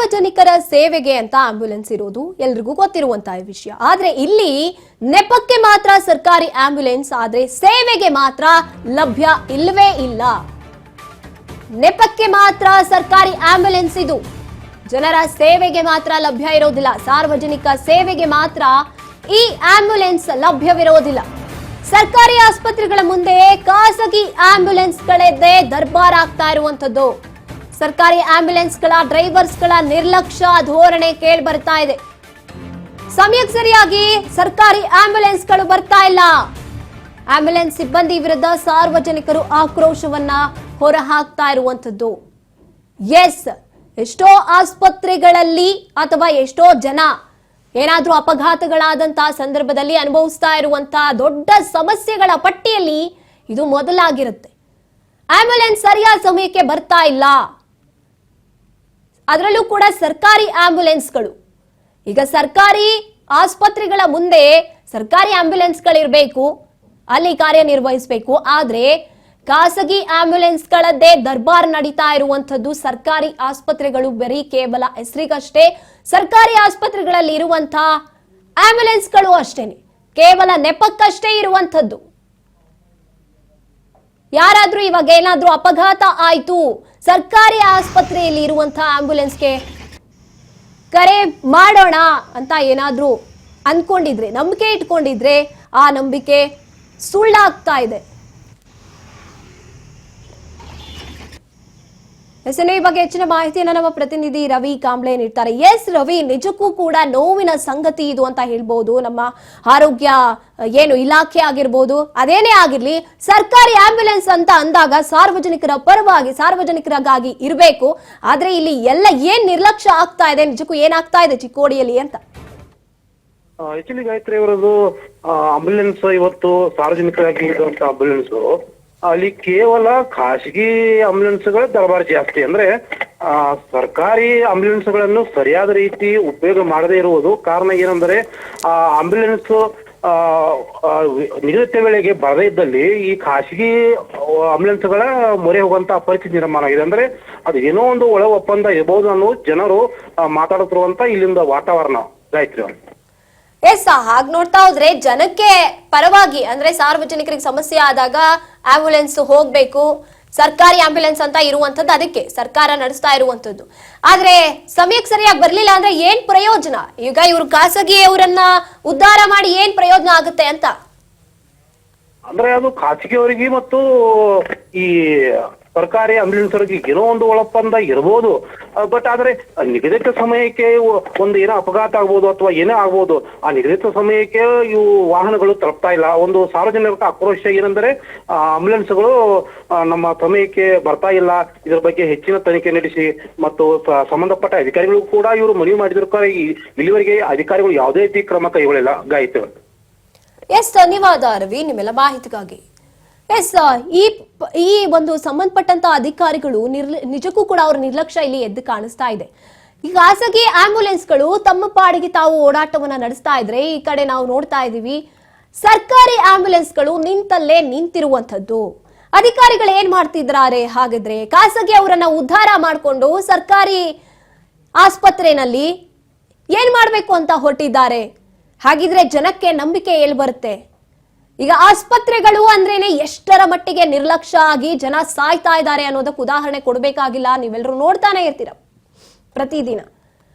ಸಾರ್ವಜನಿಕರ ಸೇವೆಗೆ ಅಂತ ಆಂಬ್ಯುಲೆನ್ಸ್ ಇರೋದು ಎಲ್ರಿಗೂ ಗೊತ್ತಿರುವಂತಹ ವಿಷಯ. ಆದ್ರೆ ಇಲ್ಲಿ ನೆಪಕ್ಕೆ ಮಾತ್ರ ಸರ್ಕಾರಿ ಆಂಬ್ಯುಲೆನ್ಸ್, ಆದ್ರೆ ಸೇವೆಗೆ ಮಾತ್ರ ಲಭ್ಯ ಇಲ್ಲವೇ ಇಲ್ಲ. ನೆಪಕ್ಕೆ ಮಾತ್ರ ಸರ್ಕಾರಿ ಆಂಬ್ಯುಲೆನ್ಸ್ ಇದು, ಜನರ ಸೇವೆಗೆ ಮಾತ್ರ ಲಭ್ಯ ಇರೋದಿಲ್ಲ. ಸಾರ್ವಜನಿಕ ಸೇವೆಗೆ ಮಾತ್ರ ಈ ಆಂಬ್ಯುಲೆನ್ಸ್ ಲಭ್ಯವಿರೋದಿಲ್ಲ. ಸರ್ಕಾರಿ ಆಸ್ಪತ್ರೆಗಳ ಮುಂದೆ ಖಾಸಗಿ ಆಂಬ್ಯುಲೆನ್ಸ್ಗಳದ್ದೇ ದರ್ಬಾರ್ ಆಗ್ತಾ ಇರುವಂತದ್ದು. ಸರ್ಕಾರಿ ಆಂಬ್ಯುಲೆನ್ಸ್ಗಳ ಡ್ರೈವರ್ಸ್ಗಳ ನಿರ್ಲಕ್ಷ್ಯ ಧೋರಣೆ ಕೇಳಿ ಬರ್ತಾ ಇದೆ. ಸಮಯಕ್ಕೆ ಸರಿಯಾಗಿ ಸರ್ಕಾರಿ ಆಂಬ್ಯುಲೆನ್ಸ್ಗಳು ಬರ್ತಾ ಇಲ್ಲ. ಆಂಬ್ಯುಲೆನ್ಸ್ ಸಿಬ್ಬಂದಿ ವಿರುದ್ಧ ಸಾರ್ವಜನಿಕರು ಆಕ್ರೋಶವನ್ನ ಹೊರಹಾಕ್ತಾ ಇರುವಂತದ್ದು. ಎಷ್ಟೋ ಆಸ್ಪತ್ರೆಗಳಲ್ಲಿ ಅಥವಾ ಎಷ್ಟೋ ಜನ ಏನಾದ್ರೂ ಅಪಘಾತಗಳಾದಂತಹ ಸಂದರ್ಭದಲ್ಲಿ ಅನುಭವಿಸ್ತಾ ಇರುವಂತಹ ದೊಡ್ಡ ಸಮಸ್ಯೆಗಳ ಪಟ್ಟಿಯಲ್ಲಿ ಇದು ಮೊದಲಾಗಿರುತ್ತೆ. ಆಂಬ್ಯುಲೆನ್ಸ್ ಸರಿಯಾದ ಸಮಯಕ್ಕೆ ಬರ್ತಾ ಇಲ್ಲ, ಅದರಲ್ಲೂ ಕೂಡ ಸರ್ಕಾರಿ ಆಂಬ್ಯುಲೆನ್ಸ್ಗಳು. ಈಗ ಸರ್ಕಾರಿ ಆಸ್ಪತ್ರೆಗಳ ಮುಂದೆ ಸರ್ಕಾರಿ ಆಂಬ್ಯುಲೆನ್ಸ್ಗಳಿರಬೇಕು, ಅಲ್ಲಿ ಕಾರ್ಯನಿರ್ವಹಿಸಬೇಕು. ಆದ್ರೆ ಖಾಸಗಿ ಆಂಬ್ಯುಲೆನ್ಸ್ಗಳದ್ದೇ ದರ್ಬಾರ್ ನಡೀತಾ ಇರುವಂತದ್ದು. ಸರ್ಕಾರಿ ಆಸ್ಪತ್ರೆಗಳು ಬರೀ ಕೇವಲ ಹೆಸರಿಗಷ್ಟೇ. ಸರ್ಕಾರಿ ಆಸ್ಪತ್ರೆಗಳಲ್ಲಿ ಇರುವಂತಹ ಆಂಬ್ಯುಲೆನ್ಸ್ಗಳು ಅಷ್ಟೇನೆ ಕೇವಲ ನೆಪಕ್ಕಷ್ಟೇ ಇರುವಂತದ್ದು. ಯಾರಾದ್ರೂ ಇವಾಗ ಏನಾದ್ರೂ ಅಪಘಾತ ಆಯ್ತು, ಸರ್ಕಾರಿ ಆಸ್ಪತ್ರೆಯಲ್ಲಿ ಇರುವಂತಹ ಆಂಬ್ಯುಲೆನ್ಸ್ಗೆ ಕರೆ ಮಾಡೋಣ ಅಂತ ಏನಾದ್ರೂ ಅನ್ಕೊಂಡಿದ್ರೆ, ನಂಬಿಕೆ ಇಟ್ಕೊಂಡಿದ್ರೆ ಆ ನಂಬಿಕೆ ಸುಳ್ಳಾಗ್ತಾ ಇದೆ. ಈ ಬಗ್ಗೆ ಹೆಚ್ಚಿನ ಮಾಹಿತಿಯನ್ನು ನಮ್ಮ ಪ್ರತಿನಿಧಿ ರವಿ ಕಾಂಬ್ಳೆ ನೀಡ್ತಾರೆ. ರವಿ, ನಿಜಕ್ಕೂ ಕೂಡ ನೋವಿನ ಸಂಗತಿ ಇದು ಅಂತ ಹೇಳ್ಬಹುದು. ನಮ್ಮ ಆರೋಗ್ಯ ಇಲಾಖೆ ಆಗಿರ್ಬೋದು, ಅದೇನೇ ಆಗಿರ್ಲಿ, ಸರ್ಕಾರಿ ಆಂಬ್ಯುಲೆನ್ಸ್ ಅಂತ ಅಂದಾಗ ಸಾರ್ವಜನಿಕರ ಪರವಾಗಿ, ಸಾರ್ವಜನಿಕರಿಗಾಗಿ ಇರಬೇಕು. ಆದ್ರೆ ಇಲ್ಲಿ ಎಲ್ಲ ಏನ್ ನಿರ್ಲಕ್ಷ್ಯ ಆಗ್ತಾ ಇದೆ, ನಿಜಕ್ಕೂ ಏನಾಗ್ತಾ ಇದೆ ಚಿಕ್ಕೋಡಿಯಲ್ಲಿ ಅಂತ? ಆಕ್ಚುಲಿ ಗಾಯತ್ರಿ ಅವರದು ಆಂಬ್ಯುಲೆನ್ಸ್ ಇವತ್ತು ಸಾರ್ವಜನಿಕರಾಗಿ ಇರುವಂತ ಆಂಬ್ಯುಲೆನ್ಸ್ ಅಲ್ಲಿ ಕೇವಲ ಖಾಸಗಿ ಆಂಬ್ಯುಲೆನ್ಸ್ಗಳ ದರಬಾರ್ ಜಾಸ್ತಿ. ಅಂದ್ರೆ ಸರ್ಕಾರಿ ಆಂಬ್ಯುಲೆನ್ಸ್ಗಳನ್ನು ಸರಿಯಾದ ರೀತಿ ಉಪಯೋಗ ಮಾಡದೇ ಇರುವುದು ಕಾರಣ. ಏನಂದ್ರೆ ಆ ಆಂಬ್ಯುಲೆನ್ಸ್ ನಿಗದಿತ ವೇಳೆಗೆ ಬರದೇ ಇದ್ದಲ್ಲಿ ಈ ಖಾಸಗಿ ಆಂಬ್ಯುಲೆನ್ಸ್ಗಳ ಮೊರೆ ಹೋಗುವಂತ ಪರಿಸ್ಥಿತಿ ನಿರ್ಮಾಣ ಆಗಿದೆ. ಅಂದ್ರೆ ಅದು ಏನೋ ಒಂದು ಒಳ ಒಪ್ಪಂದ ಇರಬಹುದು ಅನ್ನೋ ಜನರು ಮಾತಾಡುತ್ತಿರುವಂತ ಇಲ್ಲಿಂದ ವಾತಾವರಣ ಗಾಯತ್ರಿ ಅವರು. ಹಾಗೆ ನೋಡ್ತಾ ಹೋದ್ರೆ ಜನಕ್ಕೆ ಪರವಾಗಿ, ಅಂದ್ರೆ ಸಾರ್ವಜನಿಕರಿಗೆ ಸಮಸ್ಯೆ ಆದಾಗ ಆಂಬ್ಯುಲೆನ್ಸ್ ಹೋಗ್ಬೇಕು, ಸರ್ಕಾರಿ ಆಂಬ್ಯುಲೆನ್ಸ್ ಅಂತ ಇರುವಂತದ್ದು, ಅದಕ್ಕೆ ಸರ್ಕಾರ ನಡೆಸ್ತಾ ಇರುವಂತದ್ದು. ಆದ್ರೆ ಸಮಯಕ್ಕೆ ಸರಿಯಾಗಿ ಬರ್ಲಿಲ್ಲ ಅಂದ್ರೆ ಏನ್ ಪ್ರಯೋಜನ? ಈಗ ಇವ್ರು ಖಾಸಗಿ ಅವರನ್ನ ಉದ್ಧಾರ ಮಾಡಿ ಏನ್ ಪ್ರಯೋಜನ ಆಗುತ್ತೆ ಅಂತ? ಅಂದ್ರೆ ಅದು ಖಾಸಗಿಯವರಿಗೆ ಮತ್ತು ಈ ಸರ್ಕಾರಿ ಆಂಬ್ಯುಲೆನ್ಸ್ ಅವರಿಗೆ ಏನೋ ಒಂದು ಒಳಪ್ಪಂದ ಇರಬಹುದು. ಬಟ್ ಆದ್ರೆ ನಿಗದಿತ ಸಮಯಕ್ಕೆ ಒಂದು ಏನೋ ಅಪಘಾತ ಆಗ್ಬೋದು ಅಥವಾ ಏನೇ ಆಗ್ಬೋದು, ಆ ನಿಗದಿತ ಸಮಯಕ್ಕೆ ಇವು ವಾಹನಗಳು ತಲುಪ್ತಾ ಇಲ್ಲ. ಒಂದು ಸಾರ್ವಜನಿಕ ಆಕ್ರೋಶ ಏನಂದ್ರೆ ಆಂಬ್ಯುಲೆನ್ಸ್ಗಳು ನಮ್ಮ ಸಮಯಕ್ಕೆ ಬರ್ತಾ ಇಲ್ಲ, ಇದ್ರ ಬಗ್ಗೆ ಹೆಚ್ಚಿನ ತನಿಖೆ ನಡೆಸಿ ಮತ್ತು ಸಂಬಂಧಪಟ್ಟ ಅಧಿಕಾರಿಗಳು ಕೂಡ ಇವರು ಮನವಿ ಮಾಡಿದ್ರು. ಇಲ್ಲಿವರೆಗೆ ಅಧಿಕಾರಿಗಳು ಯಾವುದೇ ರೀತಿ ಕ್ರಮ ಕೈಗೊಳ್ಳಿಲ್ಲ ಗಾಯತ್ರಿ. ಧನ್ಯವಾದ ರವಿ ನಿಮ್ಮೆಲ್ಲ ಮಾಹಿತಿಗಾಗಿ. ಈ ಒಂದು ಸಂಬಂಧಪಟ್ಟಂತ ಅಧಿಕಾರಿಗಳು ನಿಜಕ್ಕೂ ಕೂಡ ಅವರ ನಿರ್ಲಕ್ಷ್ಯ ಇಲ್ಲಿ ಎದ್ದು ಕಾಣಿಸ್ತಾ ಇದೆ. ಈ ಖಾಸಗಿ ಆಂಬ್ಯುಲೆನ್ಸ್ಗಳು ತಮ್ಮ ಪಾಡಿಗೆ ತಾವು ಓಡಾಟವನ್ನ ನಡೆಸ್ತಾ ಇದ್ರೆ, ಈ ಕಡೆ ನಾವು ನೋಡ್ತಾ ಇದೀವಿ ಸರ್ಕಾರಿ ಆಂಬ್ಯುಲೆನ್ಸ್ಗಳು ನಿಂತಲ್ಲೇ ನಿಂತಿರುವಂತದ್ದು. ಅಧಿಕಾರಿಗಳು ಏನ್ ಮಾಡ್ತಿದ್ದಾರೆ ಹಾಗಿದ್ರೆ? ಖಾಸಗಿ ಅವರನ್ನ ಉದ್ಧಾರ ಮಾಡಿಕೊಂಡು ಸರ್ಕಾರಿ ಆಸ್ಪತ್ರೆಯಲ್ಲಿ ಏನ್ ಮಾಡ್ಬೇಕು ಅಂತ ಹೊರಟಿದ್ದಾರೆ. ಹಾಗಿದ್ರೆ ಜನಕ್ಕೆ ನಂಬಿಕೆ ಎಲ್ಲಿ ಬರುತ್ತೆ? ಈಗ ಆಸ್ಪತ್ರೆಗಳು ಅಂದ್ರೇನೆ ಎಷ್ಟರ ಮಟ್ಟಿಗೆ ನಿರ್ಲಕ್ಷ್ಯ ಆಗಿ ಜನ ಸಾಯ್ತಾ ಇದ್ದಾರೆ ಅನ್ನೋದಕ್ಕೆ ಉದಾಹರಣೆ ಕೊಡ್ಬೇಕಾಗಿಲ್ಲ. ನೀವೆಲ್ಲರೂ ನೋಡ್ತಾನೆ ಇರ್ತೀರ ಪ್ರತಿದಿನ.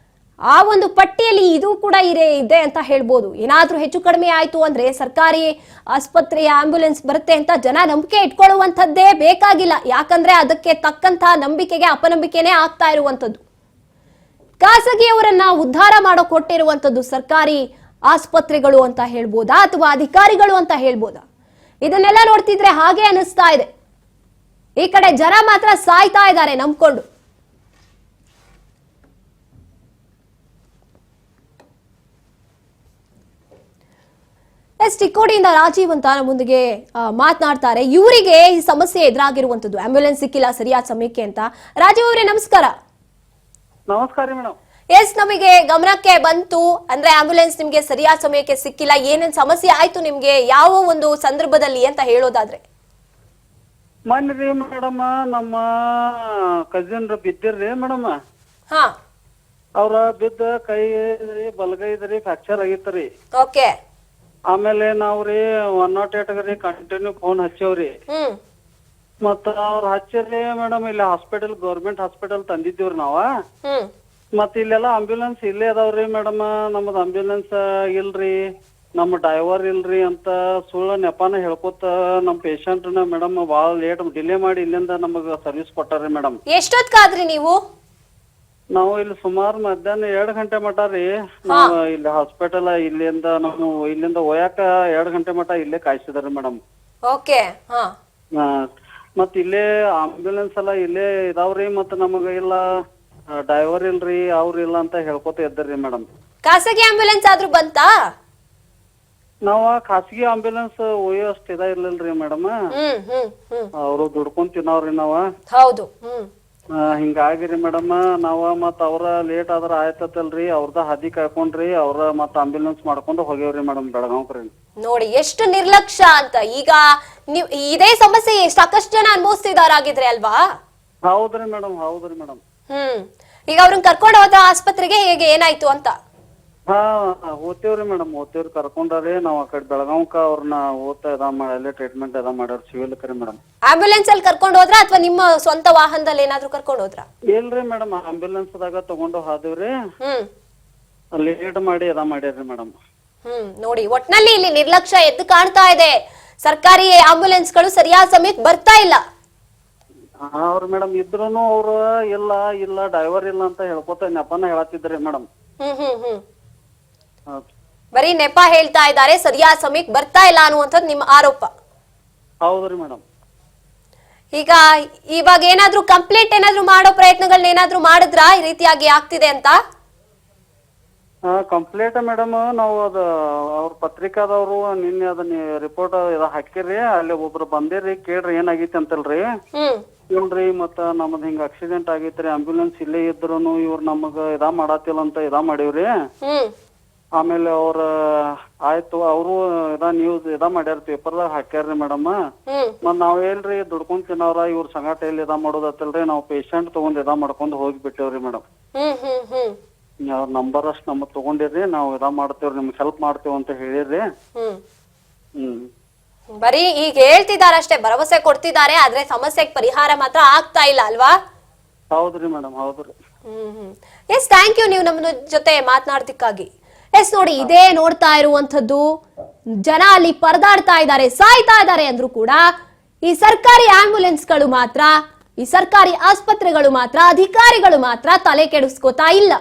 ಆ ಒಂದು ಪಟ್ಟಿಯಲ್ಲಿ ಇದು ಕೂಡ ಇದೆ ಅಂತ ಹೇಳ್ಬೋದು. ಏನಾದ್ರೂ ಹೆಚ್ಚು ಕಡಿಮೆ ಆಯ್ತು ಅಂದ್ರೆ ಸರ್ಕಾರಿ ಆಸ್ಪತ್ರೆಯ ಆಂಬ್ಯುಲೆನ್ಸ್ ಬರುತ್ತೆ ಅಂತ ಜನ ನಂಬಿಕೆ ಇಟ್ಕೊಳ್ಳುವಂಥದ್ದೇ ಬೇಕಾಗಿಲ್ಲ. ಯಾಕಂದ್ರೆ ಅದಕ್ಕೆ ತಕ್ಕಂತಹ ನಂಬಿಕೆಗೆ ಅಪನಂಬಿಕೆನೇ ಆಗ್ತಾ ಇರುವಂತದ್ದು. ಖಾಸಗಿಯವರನ್ನ ಉದ್ಧಾರ ಮಾಡೋ ಕೊಟ್ಟಿರುವಂತದ್ದು ಸರ್ಕಾರಿ ಆಸ್ಪತ್ರೆಗಳು ಅಂತ ಹೇಳ್ಬೋದಾ ಅಥವಾ ಅಧಿಕಾರಿಗಳು ಅಂತ ಹೇಳ್ಬೋದಾ? ಇದನ್ನೆಲ್ಲ ನೋಡ್ತಿದ್ರೆ ಹಾಗೆ ಅನಿಸ್ತಾ ಇದೆ. ಈ ಕಡೆ ಜನ ಮಾತ್ರ ಸಾಯ್ತಾ ಇದ್ದಾರೆ ನಂಬ್ಕೊಂಡು. ಚಿಕ್ಕೋಡಿಯಿಂದ ರಾಜೀವ್ ಅಂತ ಮುಂದಿಗೆ ಮಾತನಾಡ್ತಾರೆ. ಇವರಿಗೆ ಈ ಸಮಸ್ಯೆ ಎದುರಾಗಿರುವಂತದ್ದು, ಆಂಬ್ಯುಲೆನ್ಸ್ ಸಿಕ್ಕಿಲ್ಲ ಸರಿಯಾದ ಸಮಯಕ್ಕೆ ಅಂತ. ರಾಜೀವ್ ಅವರೇ ನಮಸ್ಕಾರ. ನಮಸ್ಕಾರ ಮೇಡಮ್. ನಮಗೆ ಗಮನಕ್ಕೆ ಬಂತು ಅಂದ್ರೆ ಆಂಬ್ಯುಲೆನ್ಸ್ ನಿಮ್ಗೆ ಸರಿಯಾದ ಸಮಯಕ್ಕೆ ಸಿಕ್ಕಿಲ್ಲ, ಏನೇನ್ ಸಮಸ್ಯೆ ಆಯ್ತು ನಿಮ್ಗೆ, ಯಾವ ಒಂದು ಸಂದರ್ಭದಲ್ಲಿ ಅಂತ ಹೇಳೋದಾದ್ರೆ? ಮೊನ್ನೆ ಮೇಡಮ್ ನಮ್ಮ ಕಸಿನ್ ಬಿದ್ದಿರ್ರಿ ಮೇಡಮ್. ಹಾ, ಅವ್ರ ಬಿದ್ದ ಕೈ ಬಲಗೈ ಇದ್ರಿ ಫ್ರಾಕ್ಚರ್ ಆಗಿತ್ರಿ. ಓಕೆ. ಆಮೇಲೆ ನಾವ್ರಿ 108 ರೀ ಕಂಟಿನ್ಯೂ ಫೋನ್ ಹಚ್ಚೇವ್ರಿ. ಮತ್ತ ಅವ್ರ ಹಚ್ಚಿರಿ ಮೇಡಮ್ ಇಲ್ಲಿ ಹಾಸ್ಪಿಟಲ್ ಗೌರ್ಮೆಂಟ್ ಹಾಸ್ಪಿಟಲ್ ತಂದಿದ್ದೀವ್ರಿ ನಾವ. ಮತ್ ಇಲ್ಲೆಲ್ಲಾ ಆಂಬ್ಯುಲೆನ್ಸ್ ಇಲ್ಲೇ ಅದಾವ್ರಿ ಮೇಡಮ್. ನಮ್ದು ಆಂಬ್ಯುಲೆನ್ಸ್ ಇಲ್ರಿ, ನಮ್ಮ ಡ್ರೈವರ್ ಇಲ್ರಿ ಅಂತ ಸುಳ್ಳ ನೆಪಾನ ಹೇಳ್ಕೊತ ನಮ್ ಪೇಷಂಟ್ ನ ಮೇಡಮ್ ಬಾಳ ಲೇಟ್ ಡಿಲೇ ಮಾಡಿ ಇಲ್ಲಿಂದ ನಮಗ ಸರ್ವಿಸ್ ಕೊಟ್ಟಾರ್ರಿ ಮೇಡಮ್. ಎಷ್ಟೊತ್ಕಾದ್ರಿ ನೀವು? ನಾವು ಇಲ್ಲಿ ಸುಮಾರು ಮಧ್ಯಾಹ್ನ 2 ಗಂಟೆ ಮಟ ರೀ ನಾವು ಇಲ್ಲಿ ಹಾಸ್ಪಿಟಲ್ ಇಲ್ಲಿಂದ ಹೋಯಾಕ 2 ಗಂಟೆ ಮಟ ಇಲ್ಲೇ ಕಾಯಿಸಿದಾರೆ ಮೇಡಮ್. ಓಕೆ. ಮತ್ ಇಲ್ಲೇ ಆಂಬ್ಯುಲೆನ್ಸ್ ಎಲ್ಲ ಇಲ್ಲೇ ಇದಾವ್ರಿ. ಮತ್ ನಮಗ ಇಲ್ಲ ಡ್ರೈವರ್ ಇಲ್ರಿ ಅವ್ರ ಇಲ್ಲ ಅಂತ ಹೇಳ್ಕೊತ ಇದ್ದಾರ್ರಿ ಮೇಡಮ್. ಖಾಸಗಿ ಆಂಬ್ಯುಲೆನ್ಸ್ ಆದ್ರೂ ಬಂತಾ? ನಾವ ಖಾಸಗಿ ಆಂಬ್ಯುಲೆನ್ಸ್ ಒಯ್ಯೋ ಅಷ್ಟ್ ಇದ ಇರ್ಲಿಲ್ರಿ ಮೇಡಮ್. ಅವ್ರು ದುಡ್ಕೊಂಡ್ ತಿನ್ನವ್ರಿ ನಾವ. ಹೌದು. ಹಿಂಗಾಗಿರಿ ಮೇಡಮ್ ನಾವ ಮತ್ ಅವ್ರ ಲೇಟ್ ಆದ್ರ ಆಯ್ತಲ್ರಿ, ಅವ್ರದ ಹಾದಿ ಕಾಯ್ಕೊಂಡ್ರಿ ಅವ್ರ ಮತ್ ಆಂಬ್ಯುಲೆನ್ಸ್ ಮಾಡ್ಕೊಂಡು ಹೋಗ್ಯವ್ರಿ ಮೇಡಮ್ ಬೆಳಗಾವ್ರಿ. ನೋಡಿ ಎಷ್ಟು ನಿರ್ಲಕ್ಷ್ಯ ಅಂತ. ಈಗ ನೀವ್ ಇದೇ ಸಮಸ್ಯೆ ಸಾಕಷ್ಟು ಜನ ಅನುಭವಿಸ್ತಿದಾರಾಗಿದ್ರೆ ಅಲ್ವಾ? ಹೌದ್ರಿ ಮೇಡಮ್, ಹೌದ್ರಿ ಮೇಡಮ್. ಈಗ ಅವ್ರನ್ನ ಕರ್ಕೊಂಡು ಹೋದ ಆಸ್ಪತ್ರೆಗೆ ಹೇಗೆ ಏನಾಯ್ತು ಅಂತ? ಓದ್ತೇವ್ರಿ ಮೇಡಮ್, ಓದ್ತೇವ್ರಿ ಕರ್ಕೊಂಡ್ರಿ ನಾವ್ ಆ ಕಡೆ ಬೆಳಗಾವ್ಕ ಅವ್ರನ್ನ ಓದ್ತಾ ಅಲ್ಲೇ ಟ್ರೀಟ್ಮೆಂಟ್ ಮಾಡ್ಯಾರ ಸಿವಿಲ್ ಕರಿ ಮೇಡಮ್. ಆಂಬ್ಯುಲೆನ್ಸ್ ಅಲ್ಲಿ ಕರ್ಕೊಂಡು ಹೋದ್ರ ಅಥವಾ ನಿಮ್ಮ ಸ್ವಂತ ವಾಹನದಲ್ಲಿ ಏನಾದ್ರು ಕರ್ಕೊಂಡು ಹೋದ್ರ? ಇಲ್ರಿ ಮೇಡಮ್, ಆಂಬ್ಯುಲೆನ್ಸ್ ದಾಗ ತಗೊಂಡು ಹೋದಿವ್ರಿ. ಲೇಟ್ ಮಾಡಿ ಮಾಡ್ಯಾರ್ರಿ ಮೇಡಮ್. ನೋಡಿ ಒಟ್ನಲ್ಲಿ ಇಲ್ಲಿ ನಿರ್ಲಕ್ಷ್ಯ ಎದ್ದು ಕಾಣ್ತಾ ಇದೆ. ಸರ್ಕಾರಿ ಆಂಬ್ಯುಲೆನ್ಸ್ ಗಳು ಸರಿಯಾದ ಸಮಯಕ್ಕೆ ಬರ್ತಾ ಇಲ್ಲ. ಅವ್ರ ಮೇಡಮ್ ಇದ್ರೂನು ಅವ್ರು ಇಲ್ಲ ಡ್ರೈವರ್ ಇಲ್ಲ ಅಂತ ಹೇಳ್ಕೊತ ನೆಪನ ಹೇಳತ್ತಿದ್ರಿ ಮೇಡಮ್. ಬರೀ ನೆಪ ಹೇಳ್ತಾ ಇದ್ದಾರೆ, ಸರಿಯಾದ ಸಮಯಕ್ಕೆ ಬರ್ತಾ ಇಲ್ಲ ಅನ್ನುವಂಥದ್ದು ನಿಮ್ಮ ಆರೋಪ. ಹೌದ್ರಿ ಮೇಡಮ್. ಇವಾಗ ಏನಾದ್ರೂ ಕಂಪ್ಲೇಂಟ್ ಏನಾದ್ರೂ ಮಾಡೋ ಪ್ರಯತ್ನಗಳನ್ನ ಏನಾದ್ರೂ ಮಾಡಿದ್ರಾ ಈ ರೀತಿಯಾಗಿ ಆಗ್ತಿದೆ ಅಂತ? ಕಂಪ್ಲೇಂಟ್ ಮೇಡಮ್ ನಾವು ಅವ್ರ ಪತ್ರಿಕಾದವ್ರು ನಿನ್ನೆ ಅದನ್ನ ರಿಪೋರ್ಟ್ ಹಾಕಿರಿ. ಅಲ್ಲಿ ಒಬ್ರು ಬಂದಿರಿ ಕೇಳ್ರಿ ಏನಾಗೈತಿ ಅಂತಲ್ರಿ. ಇಲ್ರಿ ಮತ್ತ ನಮ್ದ್ ಹಿಂಗ ಆಕ್ಸಿಡೆಂಟ್ ಆಗೈತ್ರಿ, ಆಂಬ್ಯುಲೆನ್ಸ್ ಇಲ್ಲೇ ಇದ್ರುನು ಇವ್ರು ನಮಗ ಮಾಡತ್ತಿಲ್ಲ ಅಂತ ಮಾಡಿವ್ರಿ. ಆಮೇಲೆ ಅವ್ರ ಆಯ್ತು ಅವರು ನ್ಯೂಸ್ ಮಾಡ್ಯಾರ, ಪೇಪರ್ದಾಗ ಹಾಕ್ಯಾರ್ರಿ ಮೇಡಮ್. ಮತ್ ನಾವ್ ಏನ್ರಿ ದುಡ್ಕೊಂಡ್ ತಿನ್ನವ್ರ ಇವ್ರ ಸಂಗಾಟ ಎಲ್ಲಿ ಮಾಡೋದತ್ತಲ್ರಿ, ನಾವ್ ಪೇಷಂಟ್ ತಗೊಂಡ್ ಮಾಡ್ಕೊಂಡ್ ಹೋಗ್ಬಿಟ್ಟೇವ್ರಿ ಮೇಡಮ್. ಅವ್ರ ನಂಬರ್ ಅಷ್ಟ್ ನಮಗ್ ತಗೊಂಡಿರ್ರಿ, ನಾವ್ ಮಾಡ್ತೇವ್ರಿ, ನಿಮ್ಗೆ ಹೆಲ್ಪ್ ಮಾಡ್ತೇವ್ ಅಂತ ಹೇಳಿರ್ರಿ. ಬರೀ ಈಗ ಹೇಳ್ತಿದಾರ ಅಷ್ಟೇ, ಭರವಸೆ ಕೊಡ್ತಿದ್ದಾರೆ, ಆದ್ರೆ ಸಮಸ್ಯೆಗೆ ಪರಿಹಾರ ಮಾತ್ರ ಆಗ್ತಾ ಇಲ್ಲ ಅಲ್ವಾ? ಹೌದ್ರಿ ಮೇಡಮ್, ಹೌದ್ರಿ. ಎಸ್, ಥ್ಯಾಂಕ್ ಯು ನೀವು ನಮ್ಮ ಜೊತೆ ಮಾತನಾಡ್ತಿಕ್ಕಾಗಿ. ಎಸ್ ನೋಡಿ, ಇದೇ ನೋಡ್ತಾ ಇರುವಂತದ್ದು, ಜನ ಅಲ್ಲಿ ಪರದಾಡ್ತಾ ಇದ್ದಾರೆ, ಸಾಯ್ತಾ ಇದ್ದಾರೆ ಅಂದ್ರೂ ಕೂಡ ಈ ಸರ್ಕಾರಿ ಆಂಬ್ಯುಲೆನ್ಸ್ಗಳು ಮಾತ್ರ, ಈ ಸರ್ಕಾರಿ ಆಸ್ಪತ್ರೆಗಳು ಮಾತ್ರ, ಅಧಿಕಾರಿಗಳು ಮಾತ್ರ ತಲೆ ಕೆಡಿಸ್ಕೋತಾ ಇಲ್ಲ.